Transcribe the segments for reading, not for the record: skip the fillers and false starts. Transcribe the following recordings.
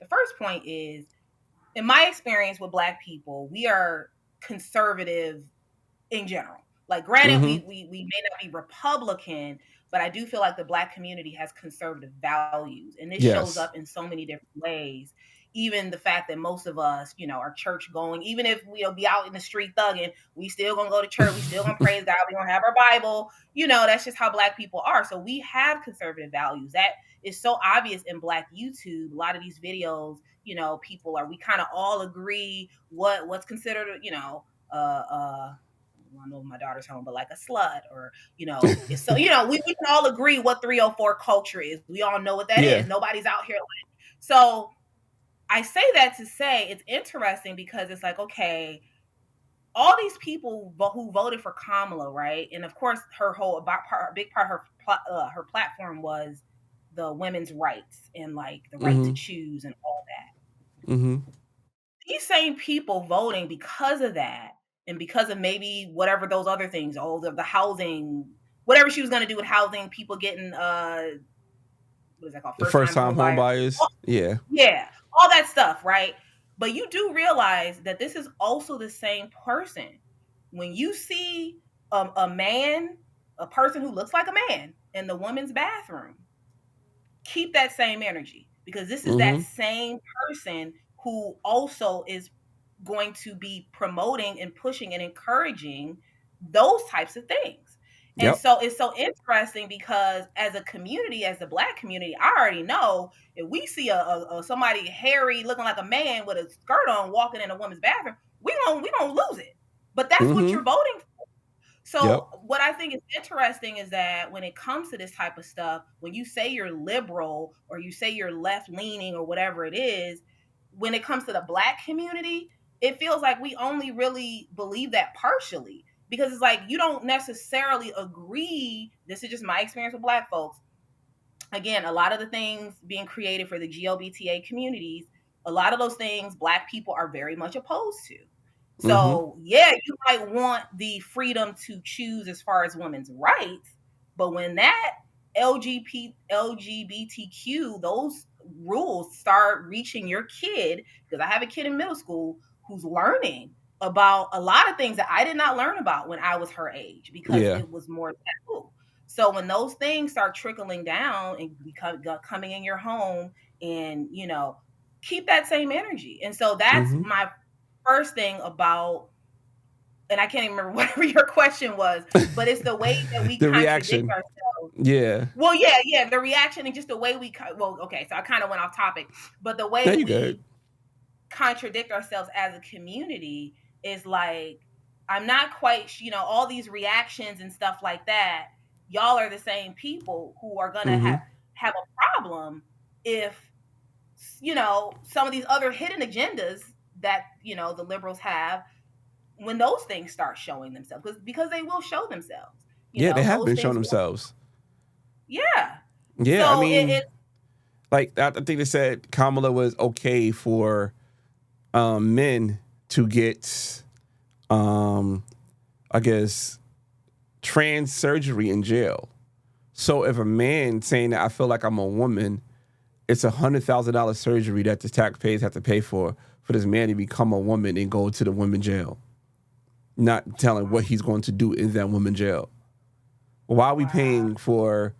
first point is, in my experience with Black people, we are conservative in general. Like, granted, Mm-hmm. we may not be Republican, but I do feel like the Black community has conservative values, and this shows Yes. up in so many different ways. Even the fact that most of us, are church going. Even if we'll be out in the street thugging, we still gonna go to church. We still gonna praise God. We gonna have our Bible. That's just how Black people are. So we have conservative values. That is so obvious in Black YouTube. A lot of these videos, people we kind of all agree what's considered, I know my daughter's home, but like a slut, or it's so we can all agree what 304 culture is. We all know what that Yeah. is. Nobody's out here so I say that to say it's interesting because it's like, okay, all these people who voted for Kamala, right? And of course, her whole big part of her platform was the women's rights and like the right to Mm-hmm. choose and all that. Mm-hmm. These same people voting because of that, and because of maybe whatever those other things, the housing, whatever she was going to do with housing, people getting what is that called, The first first time time home home buyer, buyers. Yeah. yeah, all that stuff, right? But you do realize that this is also the same person. When you see a man, a person who looks like a man in the woman's bathroom, keep that same energy, because this is that Mm-hmm. same person who also is going to be promoting and pushing and encouraging those types of things. And Yep. so it's so interesting because as a community, as the Black community, I already know if we see a somebody hairy looking like a man with a skirt on walking in a woman's bathroom, we gonna lose it. But that's what Mm-hmm. you're voting for. Yep. So what I think is interesting is that when it comes to this type of stuff, when you say you're liberal or you say you're left leaning or whatever it is, when it comes to the Black community, it feels like we only really believe that partially, because it's like you don't necessarily agree. This is just my experience with Black folks. Again, a lot of the things being created for the GLBTA communities, a lot of those things Black people are very much opposed to. Mm-hmm. So, yeah, you might want the freedom to choose as far as women's rights, but when that LGBTQ, those rules start reaching your kid, because I have a kid in middle school who's learning about a lot of things that I did not learn about when I was her age because Yeah. it was more taboo. So when those things start trickling down and coming in your home, and keep that same energy. And so that's Mm-hmm. my first thing about, and I can't even remember whatever your question was, but it's the way that we The contradict reaction. ourselves. Yeah. Well, yeah, the reaction and just the way well, okay, so I kind of went off topic, but the way There you go. we contradict ourselves as a community is like, I'm not quite, all these reactions and stuff like that. Y'all are the same people who are gonna Mm-hmm. have a problem if some of these other hidden agendas that the liberals have, when those things start showing themselves, because they will show themselves. Yeah, they have Those been showing things will, themselves. yeah. Yeah, I So mean, like I think they said Kamala was okay for men to get, um, I guess, trans surgery in jail. So if a man saying that I feel like I'm a woman, it's $100,000 surgery that the taxpayers have to pay for this man to become a woman and go to the women jail, not telling what he's going to do in that woman jail. Why are we wow, paying for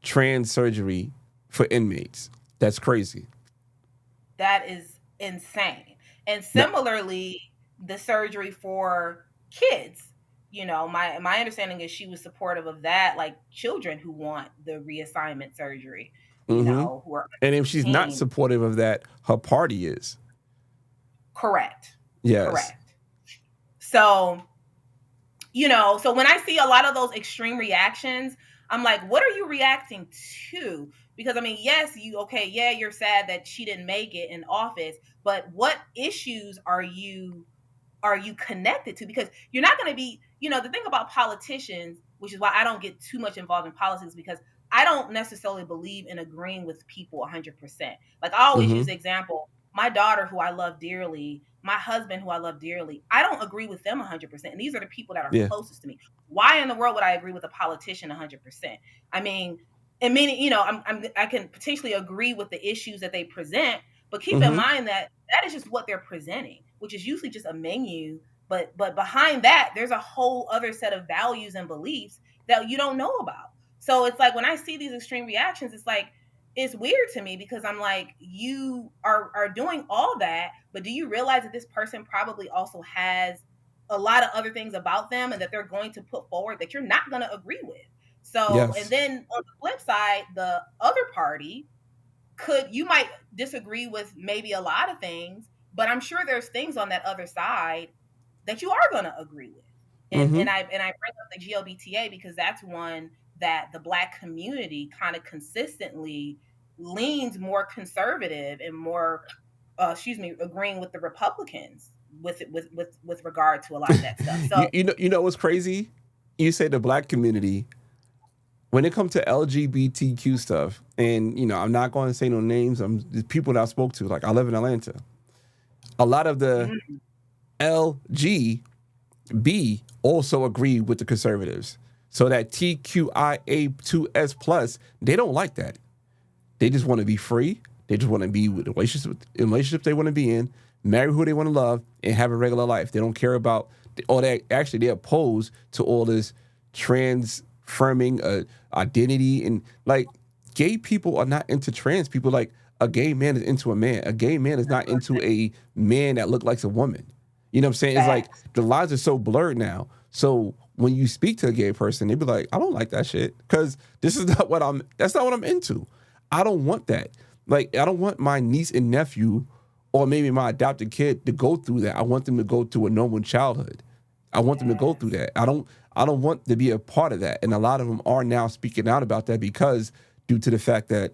trans surgery for inmates? That's crazy. that is insane. And That, similarly, the surgery for kids. My understanding is she was supportive of that, like children who want the reassignment surgery, mm-hmm. who are And under if she's not 18. supportive of that, her party is. Correct. Yes. Correct. So, so when I see a lot of those extreme reactions, I'm like, what are you reacting to? Because I mean, yes, okay, yeah, you're sad that she didn't make it in office, but what issues are you connected to? Because you're not going to be, the thing about politicians, which is why I don't get too much involved in politics, because I don't necessarily believe in agreeing with people 100%. Like, I always use Mm-hmm. the example, my daughter, who I love dearly, my husband, who I love dearly, I don't agree with them 100%. And these are the people that are Yeah. closest to me. Why in the world would I agree with a politician 100%? I mean, I can potentially agree with the issues that they present, But keep in Mm-hmm. mind that that is just what they're presenting, which is usually just a menu. But behind that, there's a whole other set of values and beliefs that you don't know about. So it's like when I see these extreme reactions, it's like it's weird to me because I'm like, you are doing all that, but do you realize that this person probably also has a lot of other things about them and that they're going to put forward that you're not going to agree with? So, and Yes. then on the flip side, the other party could, you might disagree with maybe a lot of things, but I'm sure there's things on that other side that you are going to agree with. Mm-hmm. And I bring up the GLBTA because that's one that the black community kind of consistently leans more conservative and more agreeing with the Republicans with regard to a lot of that stuff. So You know what's crazy? You say the black community, when it comes to LGBTQ stuff, and I'm not going to say no names. I'm the people that I spoke to. Like I live in Atlanta. A lot of the mm, LGB also agree with the conservatives. So that TQIA2S plus, they don't like that. They just want to be free. They just want to be with the relationships they want to be in, marry who they want to love, and have a regular life. They don't care about all that. Actually, they're opposed to all this transforming identity. And like, gay people are not into trans people. Like, a gay man is into a man. A gay man is not into a man that looks like a woman. You know what I'm saying? It's like facts. the lines are so blurred now. So when you speak to a gay person, they be like, I don't like that shit because this is not what that's not what I'm into. I don't want that. Like, I don't want my niece and nephew or maybe my adopted kid to go through that. I want them to go through a normal childhood. I want them to go through Yes. that. I don't want to be a part of that. And a lot of them are now speaking out about that because due to the fact that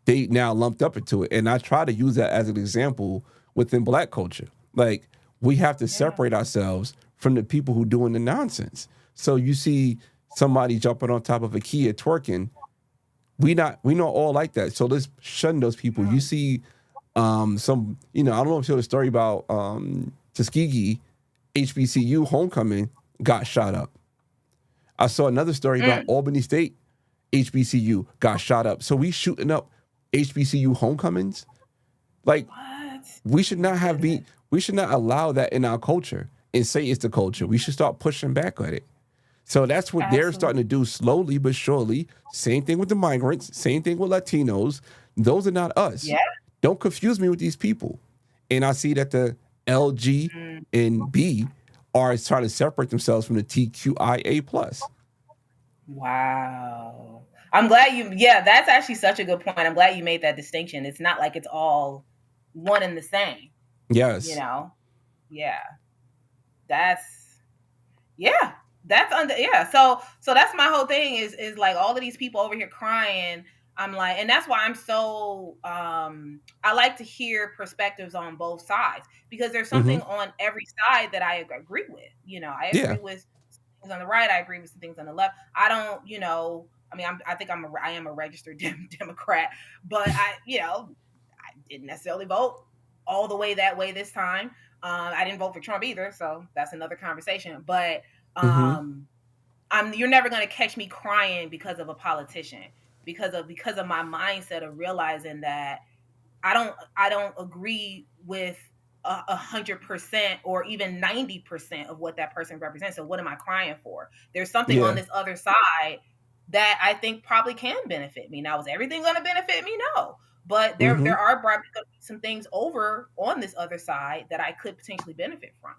they now lumped up into it. And I try to use that as an example within black culture. Like, we have to Yeah. separate ourselves from the people who doing the nonsense. So you see somebody jumping on top of a Kia twerking, we not all like that. So let's shun those people. You see some, I don't know if you know the story about Tuskegee HBCU homecoming got shot up. I saw another story about Mm. Albany State HBCU got shot up. So we shooting up HBCU homecomings. Like, What? we should Oh my not goodness. we should not allow that in our culture and say it's the culture. We should start pushing back on it. So that's what they're starting to Absolutely. do slowly but surely. Same thing with the migrants, same thing with Latinos. Those are not us. Yeah. Don't confuse me with these people. And I see that the LG Mm. and B are trying to separate themselves from the TQIA plus. Wow. I'm glad you, yeah, that's actually such a good point. I'm glad you made that distinction. It's not like it's all one and the same, you Yes. know? Yeah. That's, yeah. That's under, yeah. So that's my whole thing is like all of these people over here crying. I'm like, and that's why I'm so I like to hear perspectives on both sides because there's Mm-hmm. something on every side that I agree with. I Yeah. agree with things on the right. I agree with some things on the left. I don't, I mean, I think I am a registered Democrat, but I didn't necessarily vote all the way that way this time. I didn't vote for Trump either, so that's another conversation. But Mm-hmm. um, you're never going to catch me crying because of a politician because of my mindset of realizing that I don't agree with 100% or even 90% of what that person represents. So what am I crying for? There's something on Yeah. this other side that I think probably can benefit me. Now, is everything going to benefit me? No, but there Mm-hmm. there are probably going to be some things over on this other side that I could potentially benefit from.